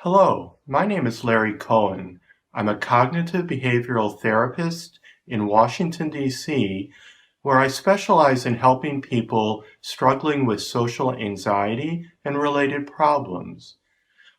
Hello, my name is Larry Cohen. I'm a cognitive behavioral therapist in Washington, D.C., where I specialize in helping people struggling with social anxiety and related problems.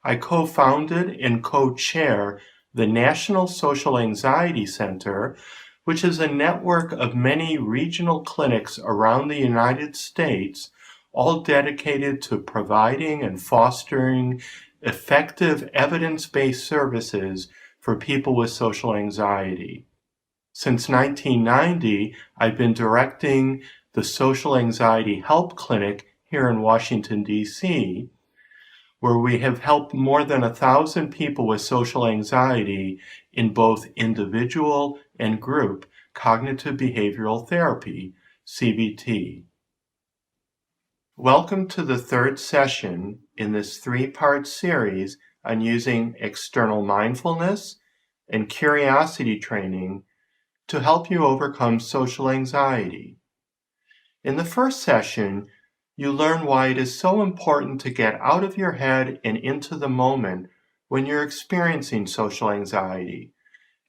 I co-founded and co-chair the National Social Anxiety Center, which is a network of many regional clinics around the United States, all dedicated to providing and fostering effective evidence-based services for people with social anxiety. Since 1990, I've been directing the Social Anxiety Help Clinic here in Washington, D.C., where we have helped more than 1,000 people with social anxiety in both individual and group cognitive behavioral therapy, CBT. Welcome to the third session in this three-part series on using external mindfulness and curiosity training to help you overcome social anxiety. In the first session, you learn why it is so important to get out of your head and into the moment when you're experiencing social anxiety.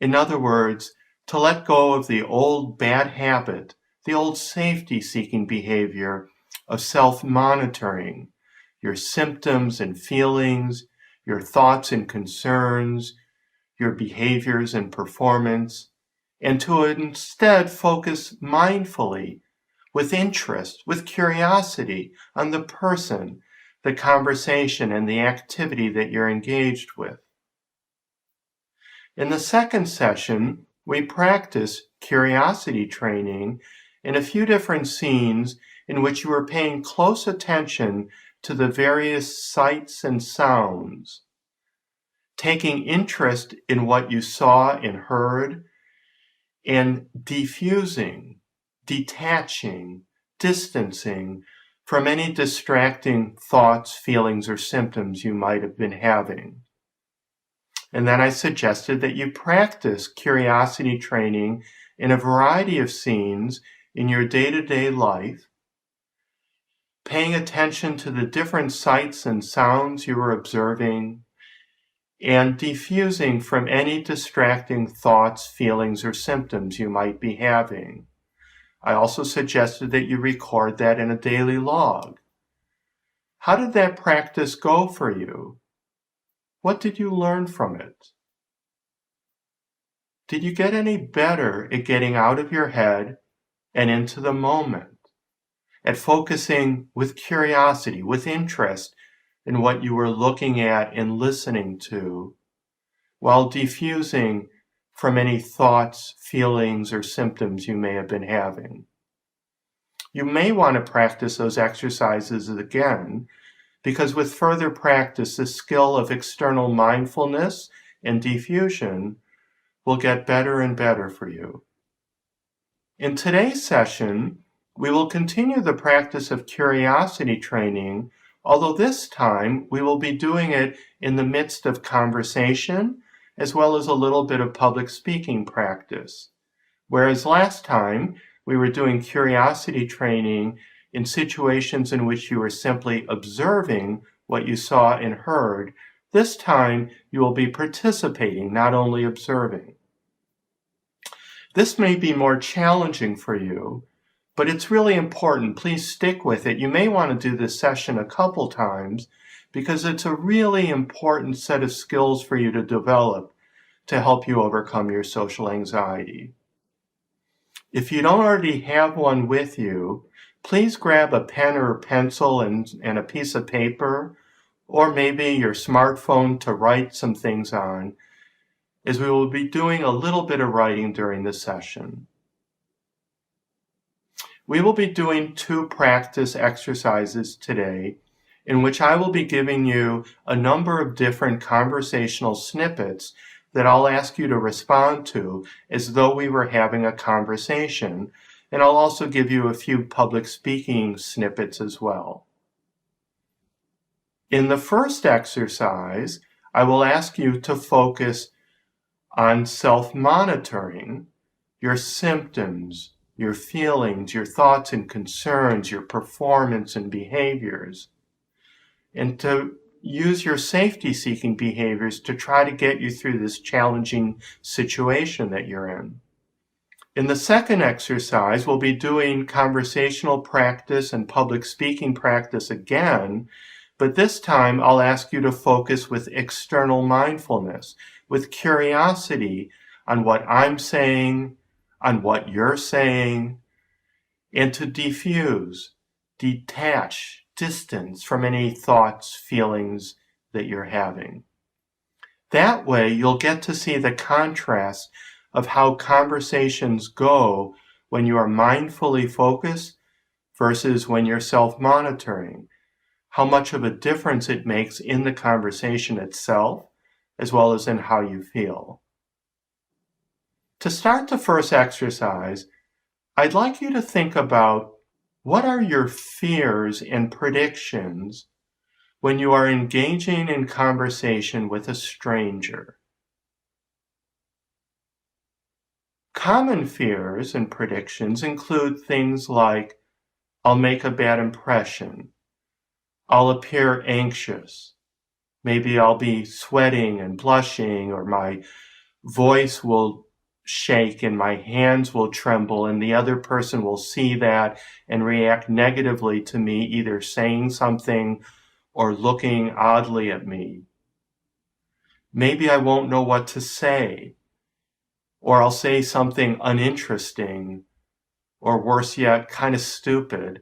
In other words, to let go of the old bad habit, the old safety-seeking behavior of self-monitoring, your symptoms and feelings, your thoughts and concerns, your behaviors and performance, and to instead focus mindfully, with interest, with curiosity on the person, the conversation, and the activity that you're engaged with. In the second session, we practice curiosity training in a few different scenes in which you are paying close attention to the various sights and sounds, taking interest in what you saw and heard, and diffusing, detaching, distancing from any distracting thoughts, feelings, or symptoms you might have been having. And then I suggested that you practice curiosity training in a variety of scenes in your day-to-day life, paying attention to the different sights and sounds you were observing, and diffusing from any distracting thoughts, feelings, or symptoms you might be having. I also suggested that you record that in a daily log. How did that practice go for you? What did you learn from it? Did you get any better at getting out of your head and into the moment, at focusing with curiosity, with interest in what you were looking at and listening to, while diffusing from any thoughts, feelings, or symptoms you may have been having? You may want to practice those exercises again, because with further practice, the skill of external mindfulness and diffusion will get better and better for you. In today's session, we will continue the practice of curiosity training, although this time we will be doing it in the midst of conversation, as well as a little bit of public speaking practice. Whereas last time, we were doing curiosity training in situations in which you were simply observing what you saw and heard. This time, you will be participating, not only observing. This may be more challenging for you, but it's really important. Please stick with it. You may want to do this session a couple times because it's a really important set of skills for you to develop to help you overcome your social anxiety. If you don't already have one with you, please grab a pen or a pencil and a piece of paper, or maybe your smartphone to write some things on, as we will be doing a little bit of writing during the session. We will be doing 2 practice exercises today, in which I will be giving you a number of different conversational snippets that I'll ask you to respond to as though we were having a conversation, and I'll also give you a few public speaking snippets as well. In the first exercise, I will ask you to focus on self-monitoring, your symptoms, your feelings, your thoughts and concerns, your performance and behaviors, and to use your safety-seeking behaviors to try to get you through this challenging situation that you're in. In the second exercise, we'll be doing conversational practice and public speaking practice again, but this time I'll ask you to focus with external mindfulness, with curiosity on what I'm saying, on what you're saying, and to diffuse, detach, distance from any thoughts, feelings that you're having. That way, you'll get to see the contrast of how conversations go when you are mindfully focused versus when you're self-monitoring, how much of a difference it makes in the conversation itself, as well as in how you feel. To start the first exercise, I'd like you to think about what are your fears and predictions when you are engaging in conversation with a stranger. Common fears and predictions include things like, I'll make a bad impression, I'll appear anxious, maybe I'll be sweating and blushing, or my voice will shake and my hands will tremble, and the other person will see that and react negatively to me, either saying something or looking oddly at me. Maybe I won't know what to say, or I'll say something uninteresting, or worse yet, kind of stupid,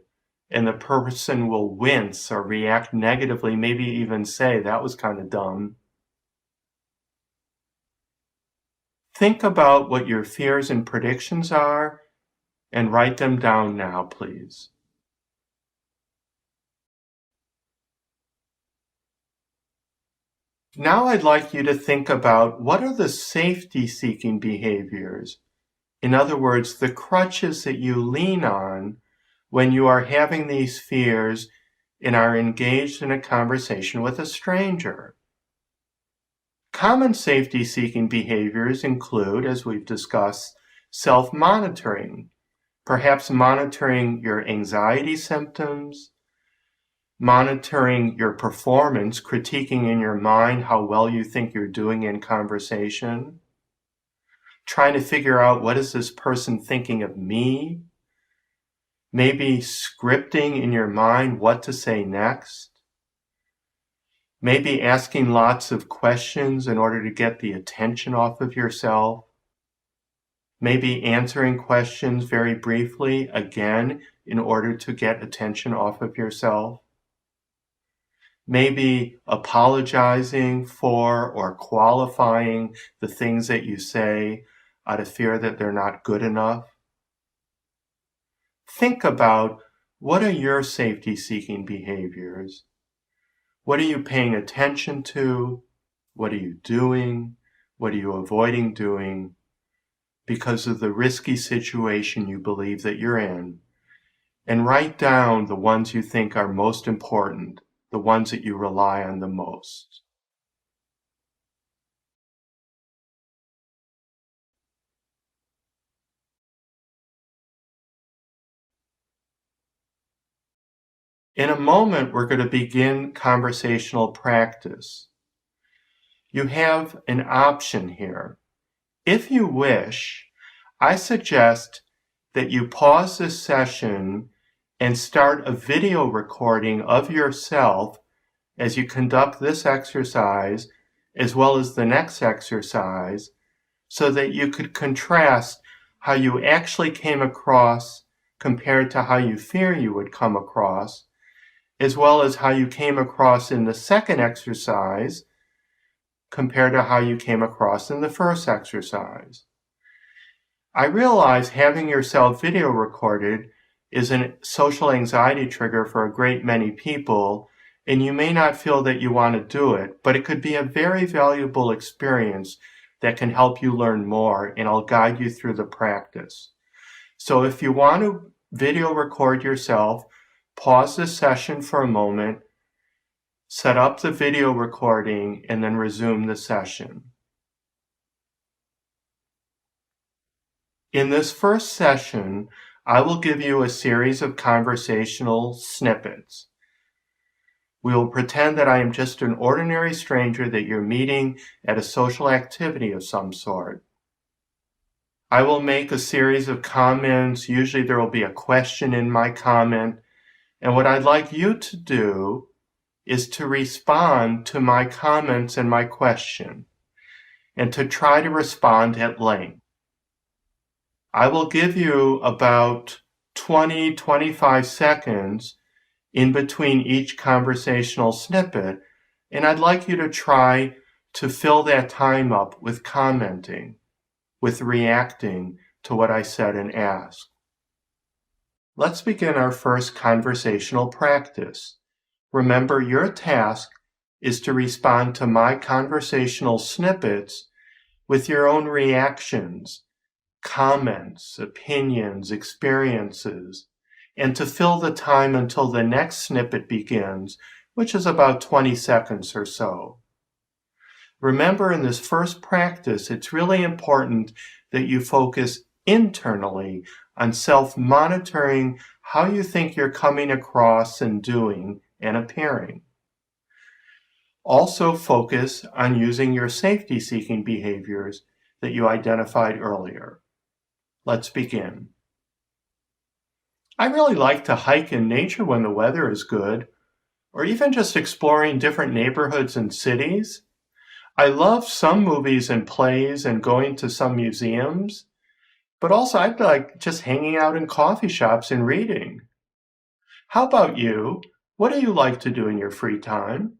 and the person will wince or react negatively, maybe even say, that was kind of dumb. Think about what your fears and predictions are and write them down now, please. Now I'd like you to think about what are the safety-seeking behaviors, in other words, the crutches that you lean on when you are having these fears and are engaged in a conversation with a stranger. Common safety-seeking behaviors include, as we've discussed, self-monitoring, perhaps monitoring your anxiety symptoms, monitoring your performance, critiquing in your mind how well you think you're doing in conversation, trying to figure out what is this person thinking of me, maybe scripting in your mind what to say next, maybe asking lots of questions in order to get the attention off of yourself, maybe answering questions very briefly, again, in order to get attention off of yourself, maybe apologizing for or qualifying the things that you say out of fear that they're not good enough. Think about, what are your safety-seeking behaviors? What are you paying attention to? What are you doing? What are you avoiding doing because of the risky situation you believe that you're in? And write down the ones you think are most important, the ones that you rely on the most. In a moment, we're going to begin conversational practice. You have an option here. If you wish, I suggest that you pause this session and start a video recording of yourself as you conduct this exercise, as well as the next exercise, so that you could contrast how you actually came across compared to how you fear you would come across, as well as how you came across in the second exercise compared to how you came across in the first exercise. I realize having yourself video recorded is a social anxiety trigger for a great many people, and you may not feel that you want to do it, but it could be a very valuable experience that can help you learn more, and I'll guide you through the practice. So if you want to video record yourself, pause the session for a moment, set up the video recording, and then resume the session. In this first session, I will give you a series of conversational snippets. We will pretend that I am just an ordinary stranger that you're meeting at a social activity of some sort. I will make a series of comments. Usually there will be a question in my comment. And what I'd like you to do is to respond to my comments and my question, and to try to respond at length. I will give you about 20, 25 seconds in between each conversational snippet, and I'd like you to try to fill that time up with commenting, with reacting to what I said and asked. Let's begin our first conversational practice. Remember, your task is to respond to my conversational snippets with your own reactions, comments, opinions, experiences, and to fill the time until the next snippet begins, which is about 20 seconds or so. Remember, in this first practice, it's really important that you focus internally on self-monitoring how you think you're coming across and doing and appearing. Also focus on using your safety-seeking behaviors that you identified earlier. Let's begin. I really like to hike in nature when the weather is good, or even just exploring different neighborhoods and cities. I love some movies and plays and going to some museums, but also I'd like just hanging out in coffee shops and reading. How about you? What do you like to do in your free time?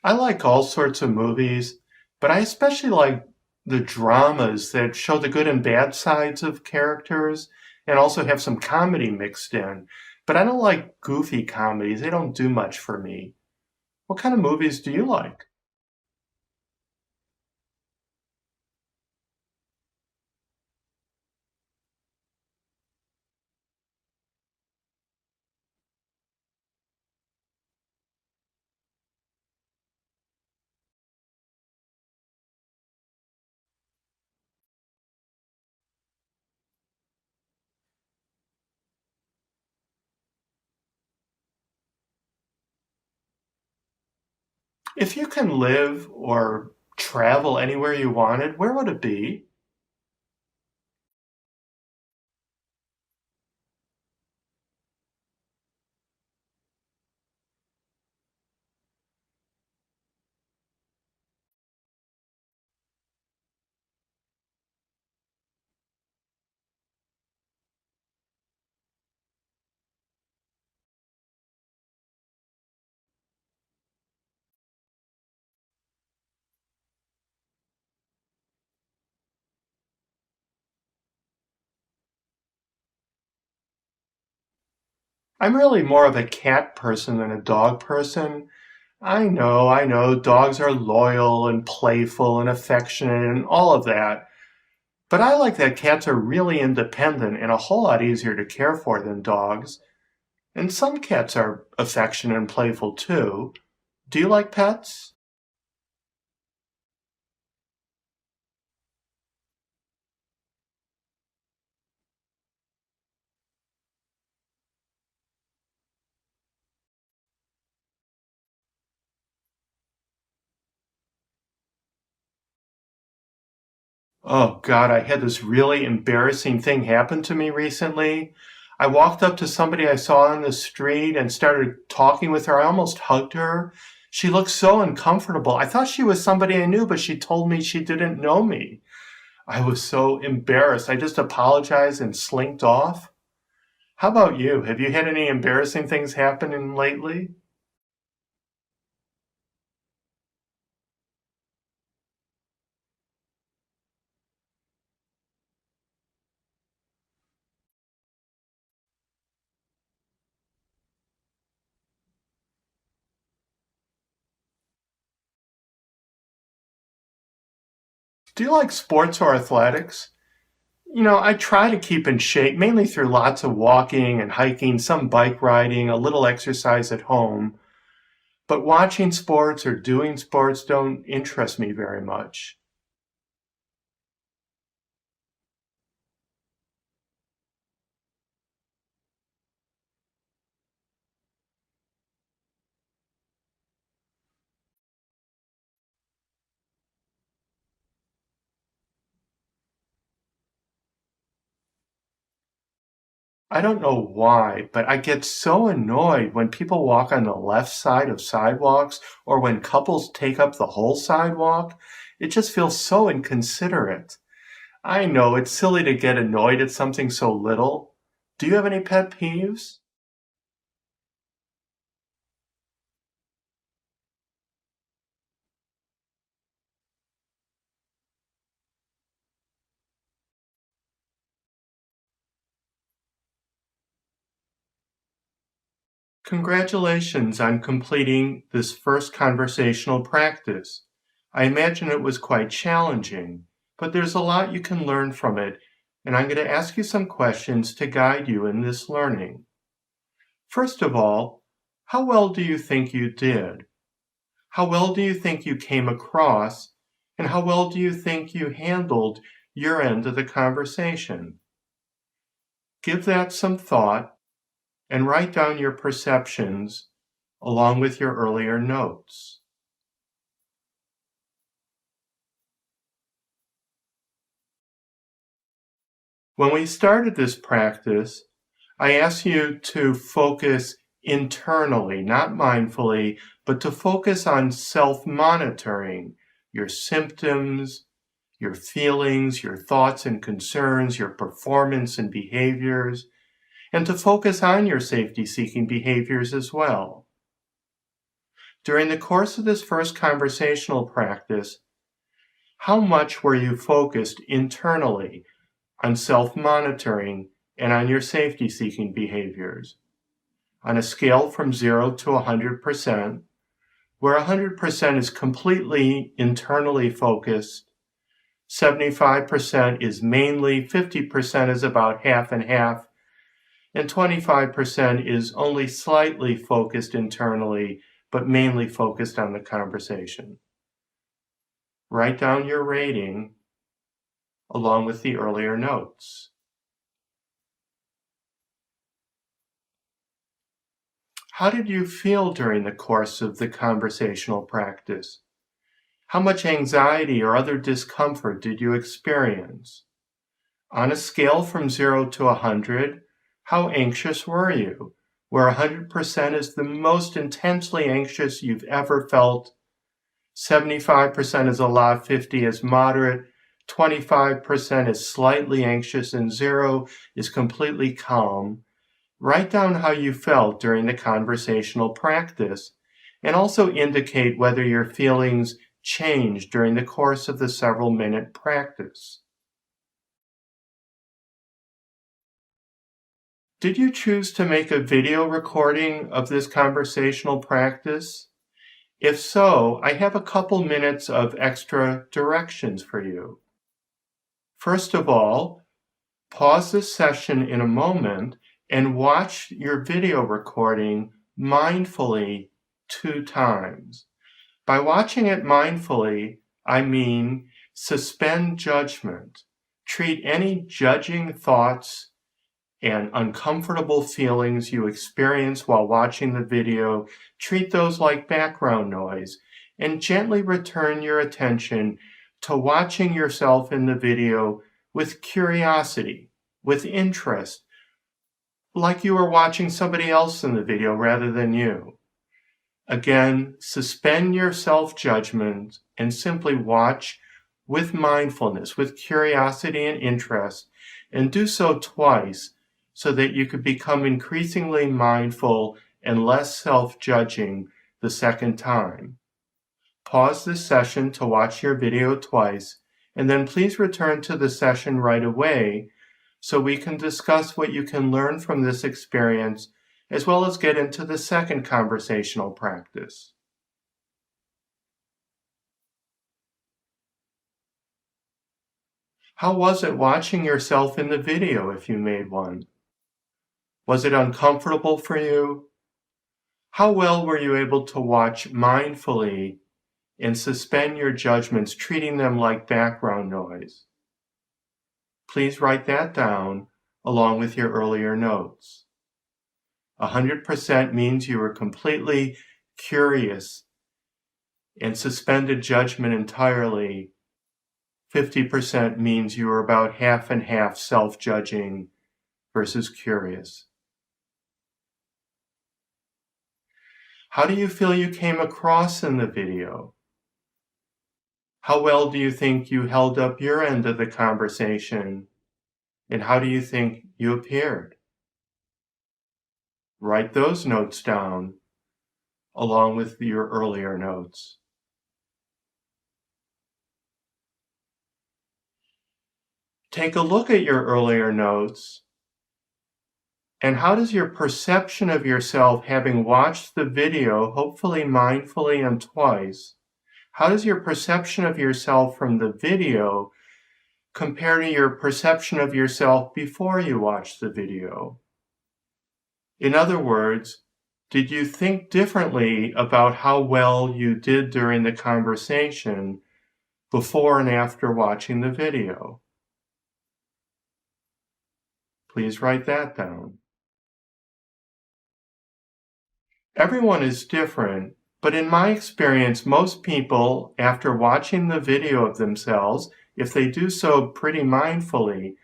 I like all sorts of movies, but I especially like the dramas that show the good and bad sides of characters and also have some comedy mixed in. But I don't like goofy comedies. They don't do much for me. What kind of movies do you like? If you can live or travel anywhere you wanted, where would it be? I'm really more of a cat person than a dog person. I know, dogs are loyal and playful and affectionate and all of that. But I like that cats are really independent and a whole lot easier to care for than dogs. And some cats are affectionate and playful too. Do you like pets? Oh God, I had this really embarrassing thing happen to me recently. I walked up to somebody I saw on the street and started talking with her. I almost hugged her. She looked so uncomfortable. I thought she was somebody I knew, but she told me she didn't know me. I was so embarrassed. I just apologized and slinked off. How about you? Have you had any embarrassing things happening lately? Do you like sports or athletics? I try to keep in shape, mainly through lots of walking and hiking, some bike riding, a little exercise at home. But watching sports or doing sports don't interest me very much. I don't know why, but I get so annoyed when people walk on the left side of sidewalks or when couples take up the whole sidewalk. It just feels so inconsiderate. I know it's silly to get annoyed at something so little. Do you have any pet peeves? Congratulations on completing this first conversational practice. I imagine it was quite challenging, but there's a lot you can learn from it, and I'm going to ask you some questions to guide you in this learning. First of all, how well do you think you did? How well do you think you came across? And how well do you think you handled your end of the conversation? Give that some thought and write down your perceptions along with your earlier notes. When we started this practice, I asked you to focus internally, not mindfully, but to focus on self monitoring your symptoms, your feelings, your thoughts and concerns, your performance and behaviors, and to focus on your safety seeking behaviors as well. During the course of this first conversational practice, how much were you focused internally on self monitoring and on your safety seeking behaviors? On a scale from 0 to 100%, where 100% is completely internally focused, 75% is mainly, 50% is about half and half, and 25% is only slightly focused internally, but mainly focused on the conversation. Write down your rating along with the earlier notes. How did you feel during the course of the conversational practice? How much anxiety or other discomfort did you experience? On a scale from 0 to 100, how anxious were you? Where 100% is the most intensely anxious you've ever felt, 75% is a lot, 50 is moderate, 25% is slightly anxious, and 0 is completely calm. Write down how you felt during the conversational practice and also indicate whether your feelings changed during the course of the several-minute practice. Did you choose to make a video recording of this conversational practice? If so, I have a couple minutes of extra directions for you. First of all, pause this session in a moment and watch your video recording mindfully 2 times. By watching it mindfully, I mean suspend judgment. Treat any judging thoughts and uncomfortable feelings you experience while watching the video, treat those like background noise, and gently return your attention to watching yourself in the video with curiosity, with interest, like you were watching somebody else in the video rather than you. Again, suspend your self-judgment and simply watch with mindfulness, with curiosity and interest, and do so twice so that you could become increasingly mindful and less self-judging the second time. Pause this session to watch your video twice, and then please return to the session right away so we can discuss what you can learn from this experience as well as get into the second conversational practice. How was it watching yourself in the video if you made one? Was it uncomfortable for you? How well were you able to watch mindfully and suspend your judgments, treating them like background noise? Please write that down along with your earlier notes. 100% means you were completely curious and suspended judgment entirely. 50% means you were about half and half self-judging versus curious. How do you feel you came across in the video? How well do you think you held up your end of the conversation? And how do you think you appeared? Write those notes down along with your earlier notes. Take a look at your earlier notes, and how does your perception of yourself, having watched the video, hopefully mindfully and twice, how does your perception of yourself from the video compare to your perception of yourself before you watched the video? In other words, did you think differently about how well you did during the conversation before and after watching the video? Please write that down. Everyone is different, but in my experience, most people, after watching the video of themselves, if they do so pretty mindfully,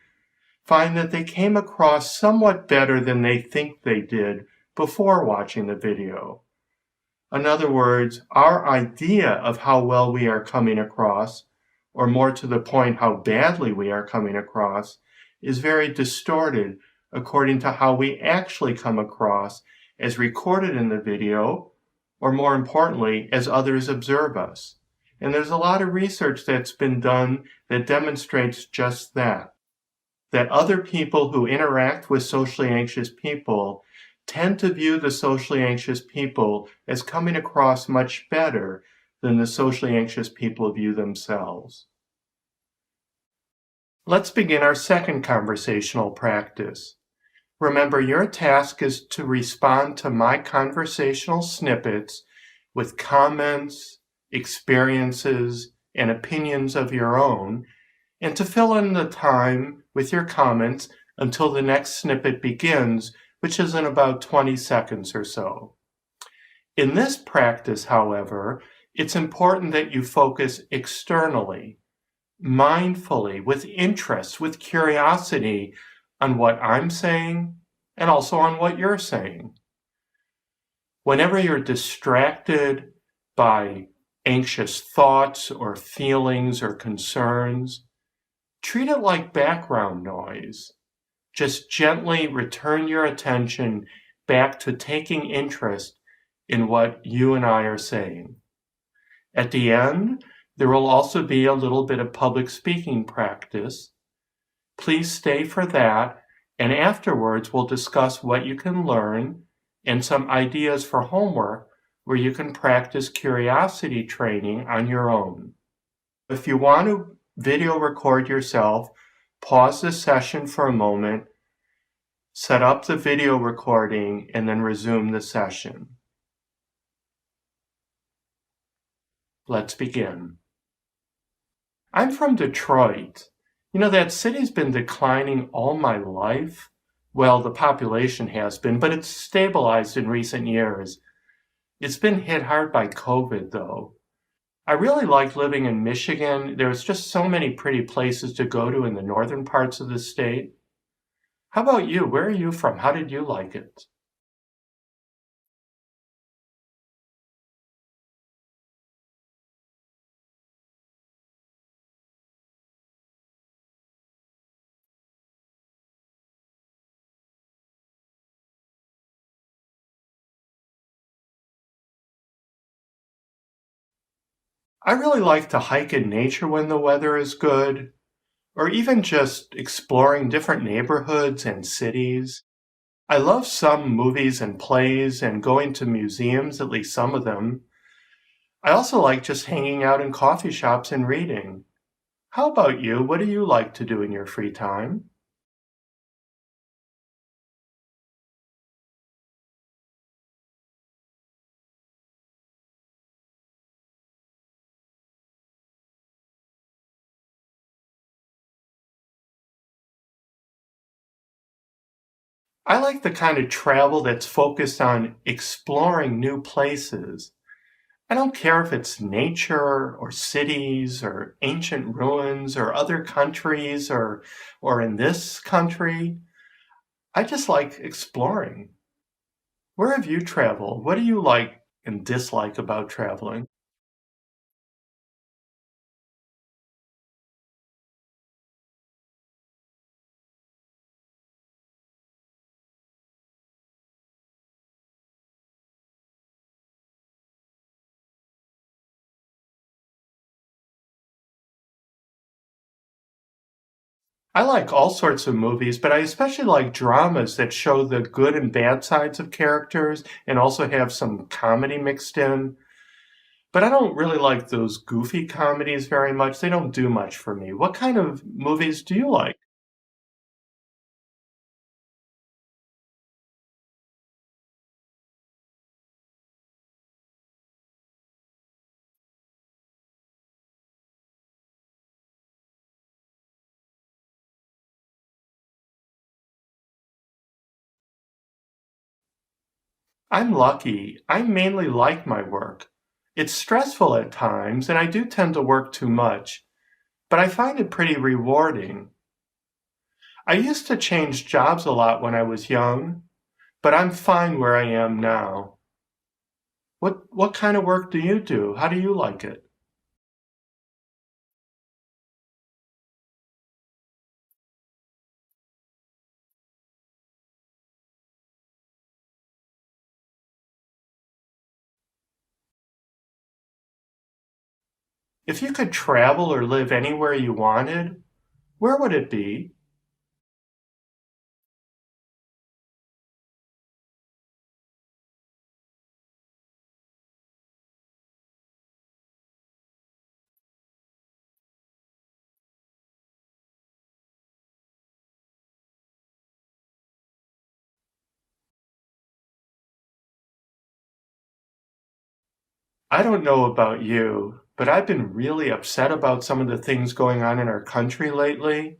find that they came across somewhat better than they think they did before watching the video. In other words, our idea of how well we are coming across, or more to the point, how badly we are coming across, is very distorted according to how we actually come across as recorded in the video, or more importantly, as others observe us. And there's a lot of research that's been done that demonstrates just that other people who interact with socially anxious people tend to view the socially anxious people as coming across much better than the socially anxious people view themselves. Let's begin our second conversational practice. Remember, your task is to respond to my conversational snippets with comments, experiences, and opinions of your own, and to fill in the time with your comments until the next snippet begins, which is in about 20 seconds or so. In this practice, however, it's important that you focus externally, mindfully, with interest, with curiosity on what I'm saying and also on what you're saying. Whenever you're distracted by anxious thoughts or feelings or concerns, treat it like background noise. Just gently return your attention back to taking interest in what you and I are saying. At the end, there will also be a little bit of public speaking practice. Please stay for that, and afterwards we'll discuss what you can learn and some ideas for homework where you can practice curiosity training on your own. If you want to video record yourself, pause the session for a moment, set up the video recording, and then resume the session. Let's begin. I'm from Detroit. You know, that city's been declining all my life. Well, the population has been, but it's stabilized in recent years. It's been hit hard by COVID, though. I really like living in Michigan. There's just so many pretty places to go to in the northern parts of the state. How about you? Where are you from? How did you like it? I really like to hike in nature when the weather is good, or even just exploring different neighborhoods and cities. I love some movies and plays and going to museums, at least some of them. I also like just hanging out in coffee shops and reading. How about you? What do you like to do in your free time? I like the kind of travel that's focused on exploring new places. I don't care if it's nature or cities or ancient ruins or other countries or in this country. I just like exploring. Where have you traveled? What do you like and dislike about traveling? I like all sorts of movies, but I especially like dramas that show the good and bad sides of characters and also have some comedy mixed in. But I don't really like those goofy comedies very much. They don't do much for me. What kind of movies do you like? I'm lucky. I mainly like my work. It's stressful at times, and I do tend to work too much, but I find it pretty rewarding. I used to change jobs a lot when I was young, but I'm fine where I am now. What kind of work do you do? How do you like it? If you could travel or live anywhere you wanted, where would it be? I don't know about you, but I've been really upset about some of the things going on in our country lately.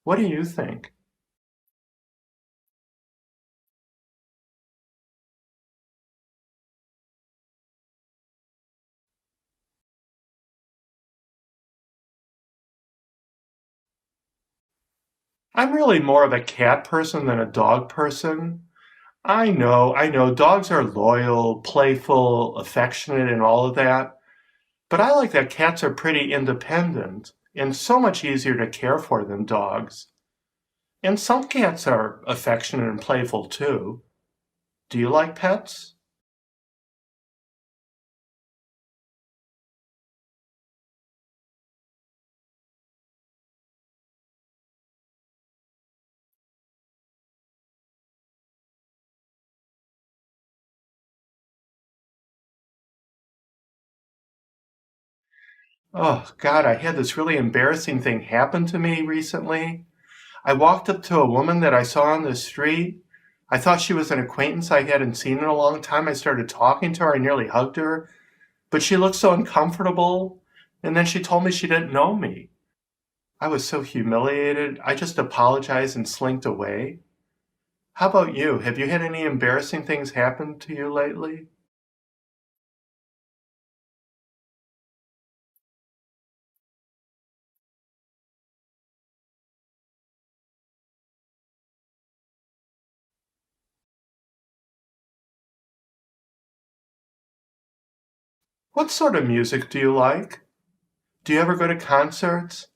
What do you think? I'm really more of a cat person than a dog person. I know, dogs are loyal, playful, affectionate, and all of that. But I like that cats are pretty independent and so much easier to care for than dogs. And some cats are affectionate and playful too. Do you like pets? Oh, God, I had this really embarrassing thing happen to me recently. I walked up to a woman that I saw on the street. I thought she was an acquaintance I hadn't seen in a long time. I started talking to her. I nearly hugged her, but she looked so uncomfortable. And then she told me she didn't know me. I was so humiliated. I just apologized and slinked away. How about you? Have you had any embarrassing things happen to you lately? What sort of music do you like? Do you ever go to concerts?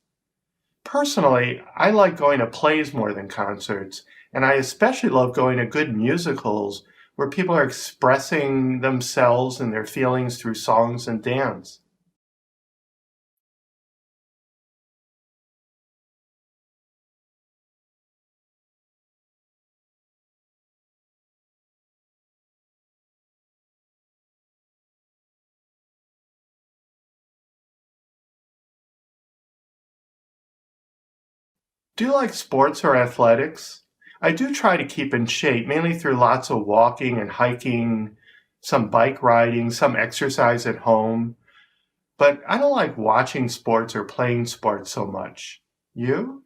Personally, I like going to plays more than concerts, and I especially love going to good musicals where people are expressing themselves and their feelings through songs and dance. Do you like sports or athletics? I do try to keep in shape, mainly through lots of walking and hiking, some bike riding, some exercise at home. But I don't like watching sports or playing sports so much. You?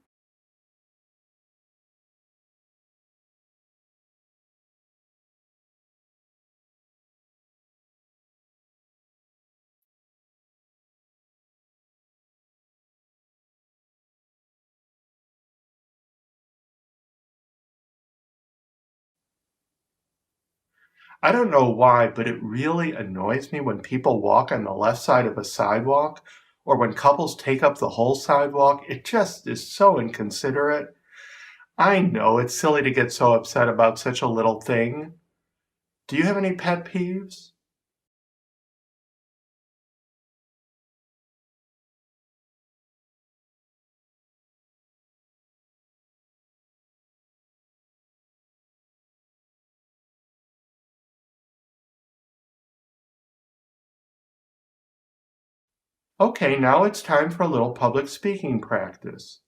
I don't know why, but it really annoys me when people walk on the left side of a sidewalk or when couples take up the whole sidewalk. It just is so inconsiderate. I know it's silly to get so upset about such a little thing. Do you have any pet peeves? Okay, now it's time for a little public speaking practice.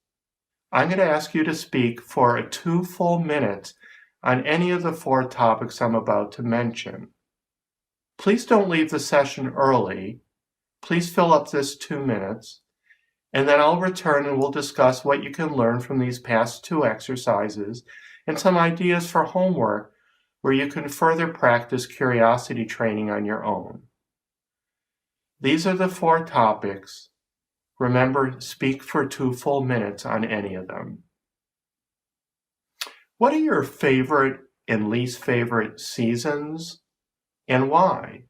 I'm going to ask you to speak for 2 full minutes on any of the four topics I'm about to mention. Please don't leave the session early. Please fill up this 2 minutes, and then I'll return and we'll discuss what you can learn from these past two exercises and some ideas for homework where you can further practice curiosity training on your own. These are the four topics. Remember, speak for 2 full minutes on any of them. What are your favorite and least favorite seasons and why?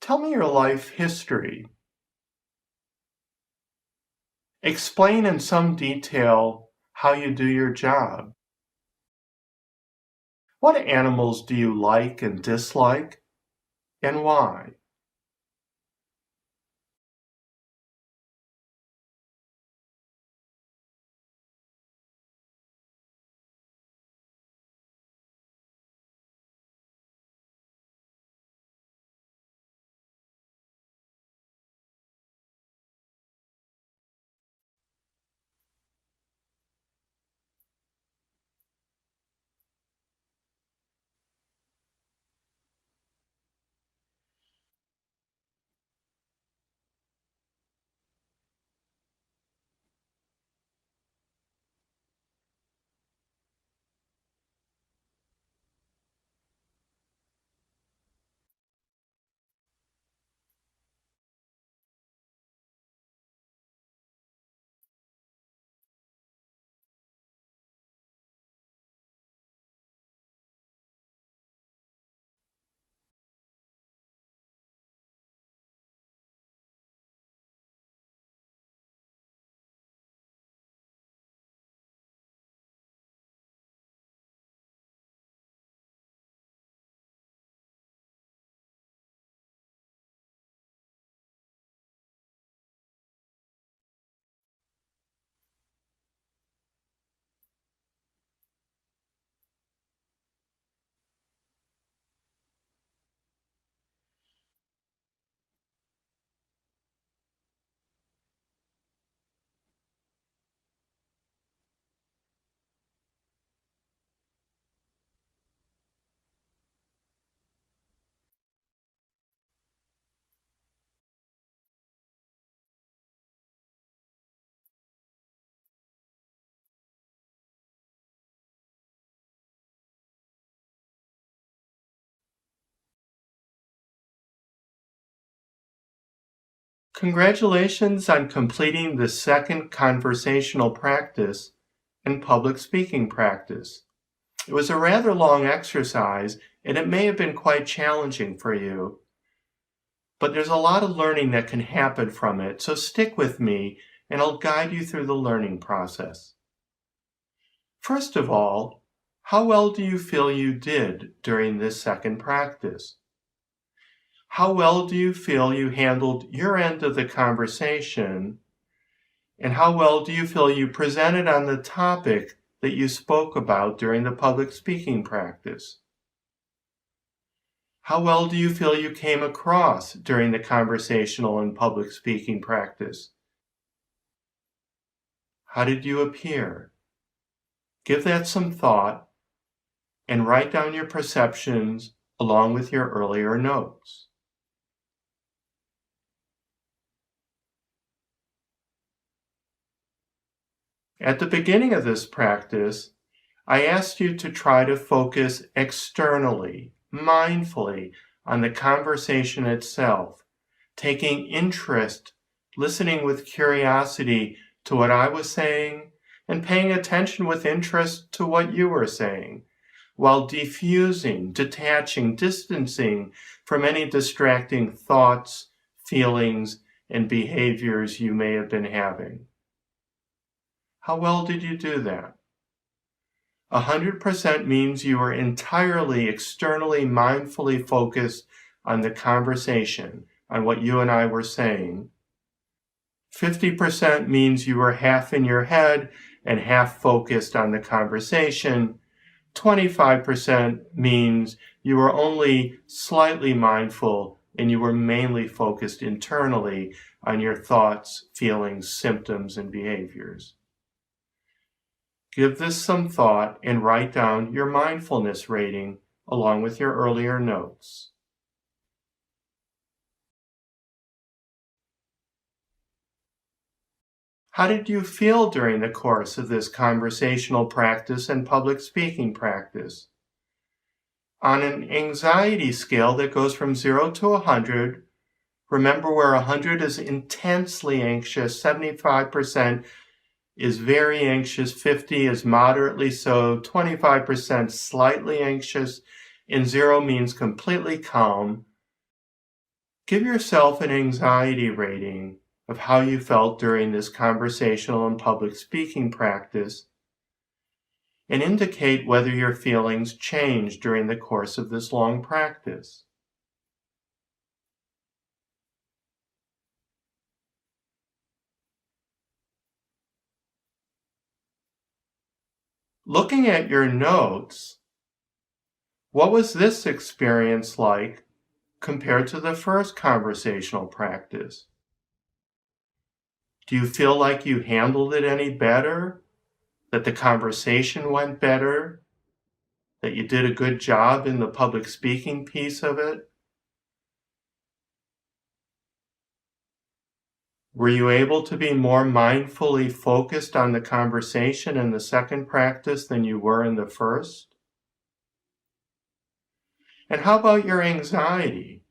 Tell me your life history. Explain in some detail how you do your job. What animals do you like and dislike and why? Congratulations on completing the second conversational practice and public speaking practice. It was a rather long exercise and it may have been quite challenging for you, but there's a lot of learning that can happen from it, so stick with me and I'll guide you through the learning process. First of all, how well do you feel you did during this second practice? How well do you feel you handled your end of the conversation? And how well do you feel you presented on the topic that you spoke about during the public speaking practice? How well do you feel you came across during the conversational and public speaking practice? How did you appear? Give that some thought and write down your perceptions along with your earlier notes. At the beginning of this practice, I asked you to try to focus externally, mindfully, on the conversation itself, taking interest, listening with curiosity to what I was saying, and paying attention with interest to what you were saying, while diffusing, detaching, distancing from any distracting thoughts, feelings, and behaviors you may have been having. How well did you do that? 100% means you were entirely externally mindfully focused on the conversation, on what you and I were saying. 50% means you were half in your head and half focused on the conversation. 25% means you were only slightly mindful and you were mainly focused internally on your thoughts, feelings, symptoms, and behaviors. Give this some thought and write down your mindfulness rating along with your earlier notes. How did you feel during the course of this conversational practice and public speaking practice? On an anxiety scale that goes from 0 to 100, remember where 100 is intensely anxious, 75% is very anxious, 50 is moderately so, 25% slightly anxious, and 0 means completely calm. Give yourself an anxiety rating of how you felt during this conversational and public speaking practice, and indicate whether your feelings changed during the course of this long practice. Looking at your notes, what was this experience like compared to the first conversational practice? Do you feel like you handled it any better? That the conversation went better? That you did a good job in the public speaking piece of it? Were you able to be more mindfully focused on the conversation in the second practice than you were in the first? And how about your anxiety?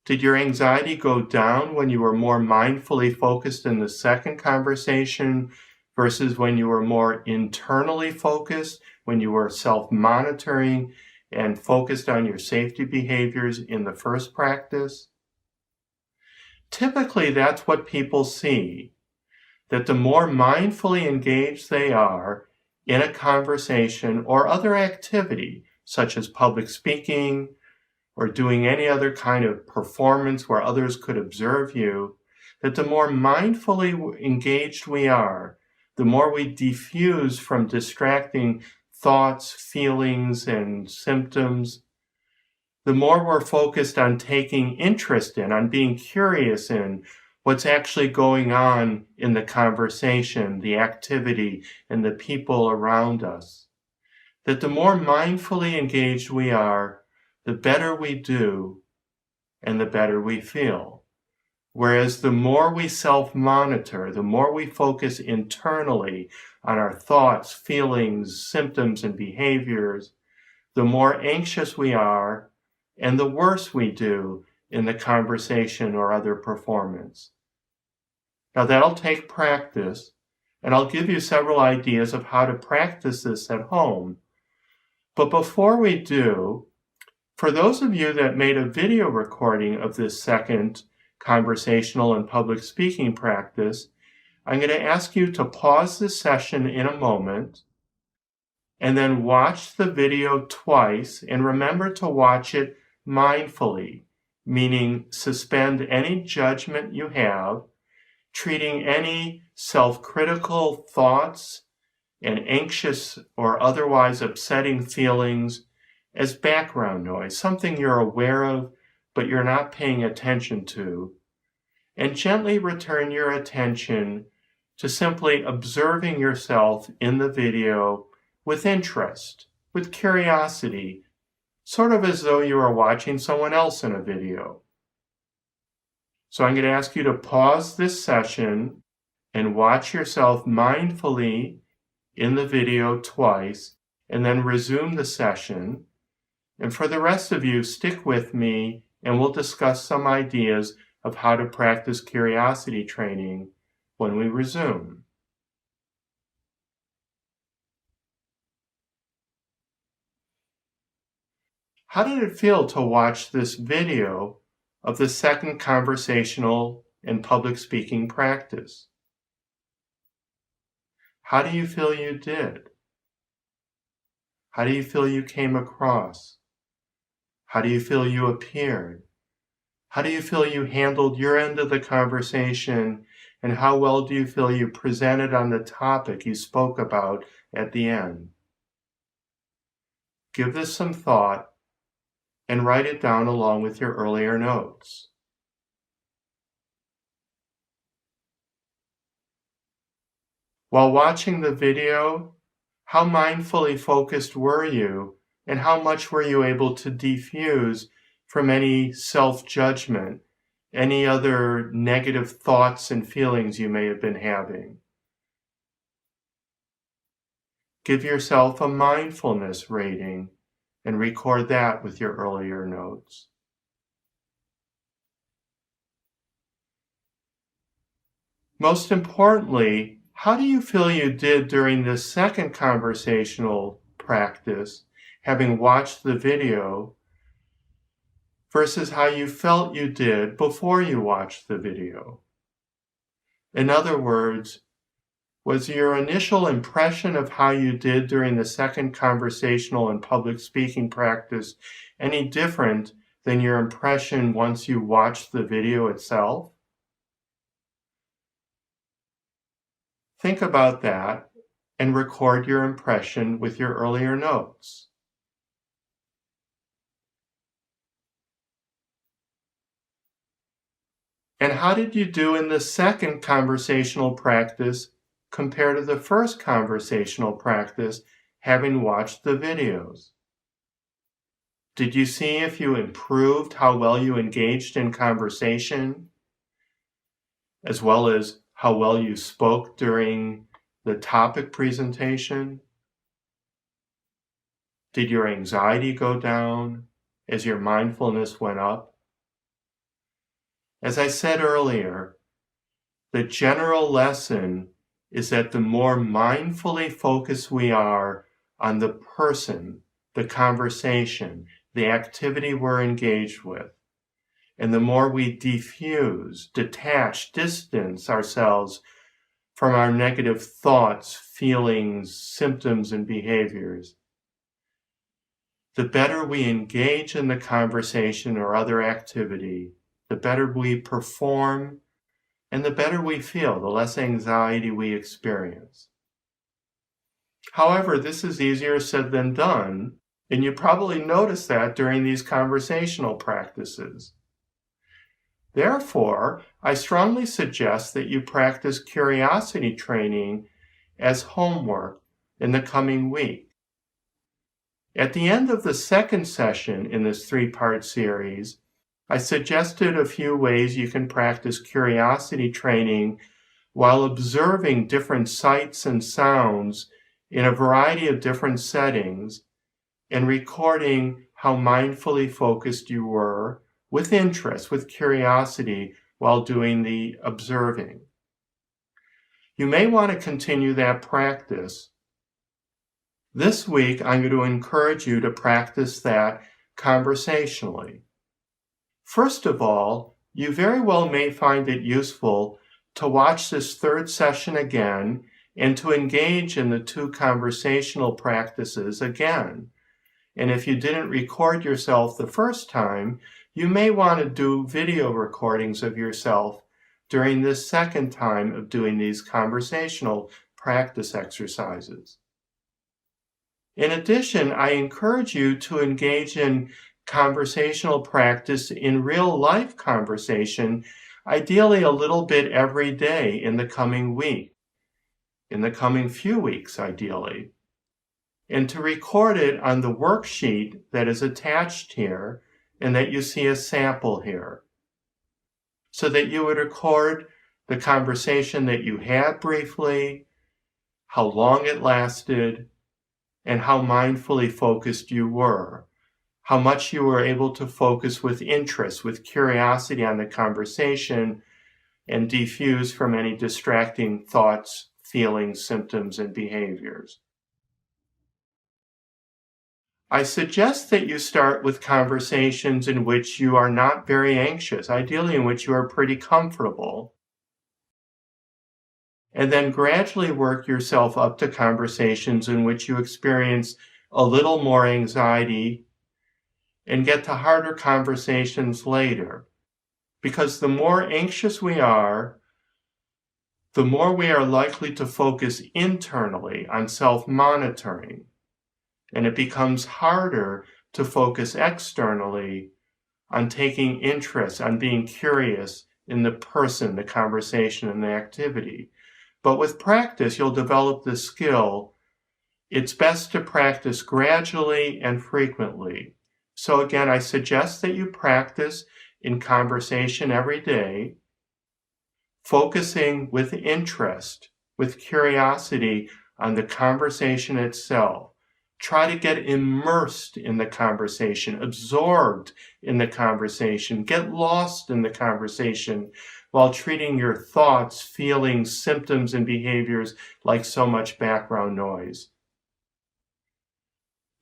Did your anxiety go down when you were more mindfully focused in the second conversation versus when you were more internally focused, when you were self-monitoring and focused on your safety behaviors in the first practice? Typically, that's what people see, that the more mindfully engaged they are in a conversation or other activity, such as public speaking or doing any other kind of performance where others could observe you, that the more mindfully engaged we are, the more we diffuse from distracting thoughts, feelings, and symptoms, the more we're focused on taking interest in, on being curious in what's actually going on in the conversation, the activity, and the people around us. That the more mindfully engaged we are, the better we do and the better we feel. Whereas the more we self-monitor, the more we focus internally on our thoughts, feelings, symptoms, and behaviors, the more anxious we are and the worse we do in the conversation or other performance. Now that'll take practice, and I'll give you several ideas of how to practice this at home. But before we do, for those of you that made a video recording of this second conversational and public speaking practice, I'm going to ask you to pause this session in a moment and then watch the video twice, and remember to watch it mindfully, meaning suspend any judgment you have, treating any self-critical thoughts and anxious or otherwise upsetting feelings as background noise, something you're aware of but you're not paying attention to, and gently return your attention to simply observing yourself in the video with interest, with curiosity, sort of as though you are watching someone else in a video. So I'm going to ask you to pause this session and watch yourself mindfully in the video twice, and then resume the session. And for the rest of you, stick with me and we'll discuss some ideas of how to practice curiosity training when we resume. How did it feel to watch this video of the second conversational and public speaking practice? How do you feel you did? How do you feel you came across? How do you feel you appeared? How do you feel you handled your end of the conversation? And how well do you feel you presented on the topic you spoke about at the end? Give this some thought and write it down along with your earlier notes. While watching the video, how mindfully focused were you, and how much were you able to defuse from any self-judgment, any other negative thoughts and feelings you may have been having? Give yourself a mindfulness rating and record that with your earlier notes. Most importantly, how do you feel you did during this second conversational practice, having watched the video, versus how you felt you did before you watched the video? In other words, was your initial impression of how you did during the second conversational and public speaking practice any different than your impression once you watched the video itself? Think about that and record your impression with your earlier notes. And how did you do in the second conversational practice compared to the first conversational practice, having watched the videos? Did you see if you improved how well you engaged in conversation, as well as how well you spoke during the topic presentation? Did your anxiety go down as your mindfulness went up? As I said earlier, the general lesson is that the more mindfully focused we are on the person, the conversation, the activity we're engaged with, and the more we diffuse, detach, distance ourselves from our negative thoughts, feelings, symptoms, and behaviors, the better we engage in the conversation or other activity, the better we perform, and the better we feel, the less anxiety we experience. However, this is easier said than done, and you probably notice that during these conversational practices. Therefore, I strongly suggest that you practice curiosity training as homework in the coming week. At the end of the second session in this three-part series, I suggested a few ways you can practice curiosity training while observing different sights and sounds in a variety of different settings and recording how mindfully focused you were with interest, with curiosity while doing the observing. You may want to continue that practice. This week, I'm going to encourage you to practice that conversationally. First of all, you very well may find it useful to watch this third session again and to engage in the two conversational practices again. And if you didn't record yourself the first time, you may want to do video recordings of yourself during this second time of doing these conversational practice exercises. In addition, I encourage you to engage in conversational practice in real life conversation, ideally a little bit every day in the coming week. in the coming few weeks, ideally, and to record it on the worksheet that is attached here and that you see a sample here, so that you would record the conversation that you had briefly, how long it lasted, and how mindfully focused you were, how much you were able to focus with interest, with curiosity on the conversation, and defuse from any distracting thoughts, feelings, symptoms, and behaviors. I suggest that you start with conversations in which you are not very anxious, ideally in which you are pretty comfortable, and then gradually work yourself up to conversations in which you experience a little more anxiety and get to harder conversations later. Because the more anxious we are, the more we are likely to focus internally on self-monitoring. And it becomes harder to focus externally on taking interest, on being curious in the person, the conversation, and the activity. But with practice, you'll develop this skill. It's best to practice gradually and frequently. So again, I suggest that you practice in conversation every day, focusing with interest, with curiosity on the conversation itself. Try to get immersed in the conversation, absorbed in the conversation, get lost in the conversation while treating your thoughts, feelings, symptoms, and behaviors like so much background noise.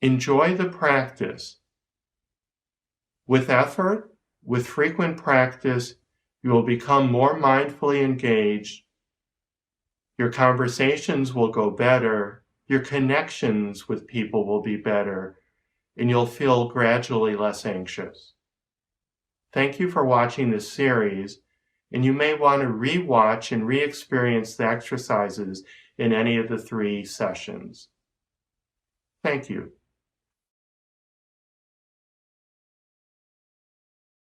Enjoy the practice. With effort, with frequent practice, you will become more mindfully engaged. Your conversations will go better. Your connections with people will be better, and you'll feel gradually less anxious. Thank you for watching this series, and you may want to re-watch and re-experience the exercises in any of the 3 sessions. Thank you.